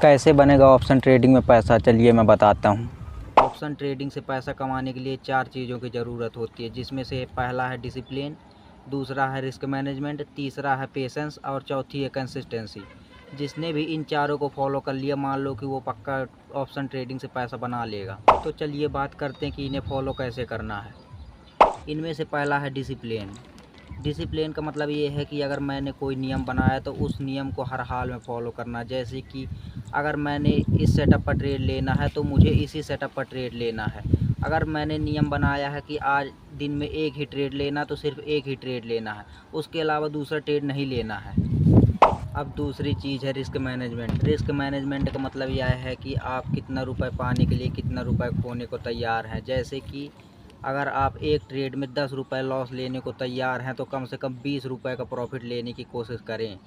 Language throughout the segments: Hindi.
कैसे बनेगा ऑप्शन ट्रेडिंग में पैसा, चलिए मैं बताता हूँ। ऑप्शन ट्रेडिंग से पैसा कमाने के लिए 4 चीज़ों की ज़रूरत होती है, जिसमें से पहला है डिसिप्लिन, दूसरा है रिस्क मैनेजमेंट, तीसरा है पेशेंस और चौथी है कंसिस्टेंसी। जिसने भी इन चारों को फॉलो कर लिया, मान लो कि वो पक्का ऑप्शन ट्रेडिंग से पैसा बना लेगा। तो चलिए बात करते हैं कि इन्हें फॉलो कैसे करना है। इनमें से पहला है डिसिप्लिन। डिसिप्लिन का मतलब ये है कि अगर मैंने कोई नियम बनाया तो उस नियम को हर हाल में फॉलो करना। जैसे कि अगर मैंने इस सेटअप पर ट्रेड लेना है तो मुझे इसी सेटअप पर ट्रेड लेना है। अगर मैंने नियम बनाया है कि आज दिन में एक ही ट्रेड लेना, तो सिर्फ एक ही ट्रेड लेना है, उसके अलावा दूसरा ट्रेड नहीं लेना है। अब दूसरी चीज़ है रिस्क मैनेजमेंट। रिस्क मैनेजमेंट का मतलब यह है कि आप कितना रुपए पाने के लिए कितना रुपए खोने को तैयार हैं। जैसे कि अगर आप एक ट्रेड में 10 रुपये लॉस लेने को तैयार हैं, तो कम से कम 20 रुपये का प्रॉफिट लेने की कोशिश करें।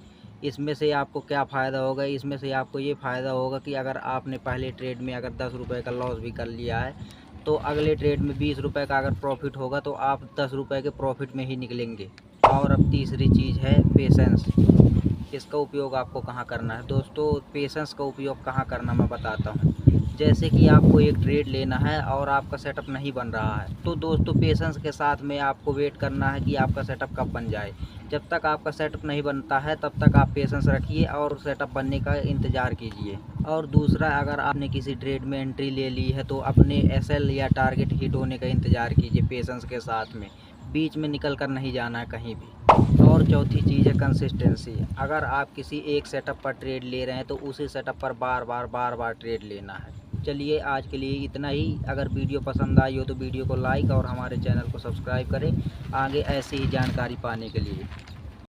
इसमें से आपको क्या फ़ायदा होगा? इसमें से आपको ये फ़ायदा होगा कि अगर आपने पहले ट्रेड में अगर 10 रुपये का लॉस भी कर लिया है, तो अगले ट्रेड में 20 रुपये का अगर प्रॉफिट होगा तो आप 10 रुपये के प्रॉफिट में ही निकलेंगे। और अब तीसरी चीज़ है पेशेंस। इसका उपयोग आपको कहाँ करना है दोस्तों? पेशेंस का उपयोग कहाँ करना मैं बताता हूँ। जैसे कि आपको एक ट्रेड लेना है और आपका सेटअप नहीं बन रहा है, तो दोस्तों पेशेंस के साथ में आपको वेट करना है कि आपका सेटअप कब बन जाए। जब तक आपका सेटअप नहीं बनता है तब तक आप पेशेंस रखिए और सेटअप बनने का इंतज़ार कीजिए। और दूसरा, अगर आपने किसी ट्रेड में एंट्री ले ली है तो अपने एसएल या टारगेट हिट होने का इंतज़ार कीजिए पेशेंस के साथ में। बीच में निकल कर नहीं जाना है कहीं भी। और चौथी चीज़ है कंसिस्टेंसी। अगर आप किसी एक सेटअप पर ट्रेड ले रहे हैं तो उसी सेटअप पर बार बार ट्रेड लेना है। चलिए आज के लिए इतना ही। अगर वीडियो पसंद आई हो तो वीडियो को लाइक और हमारे चैनल को सब्सक्राइब करें आगे ऐसी ही जानकारी पाने के लिए।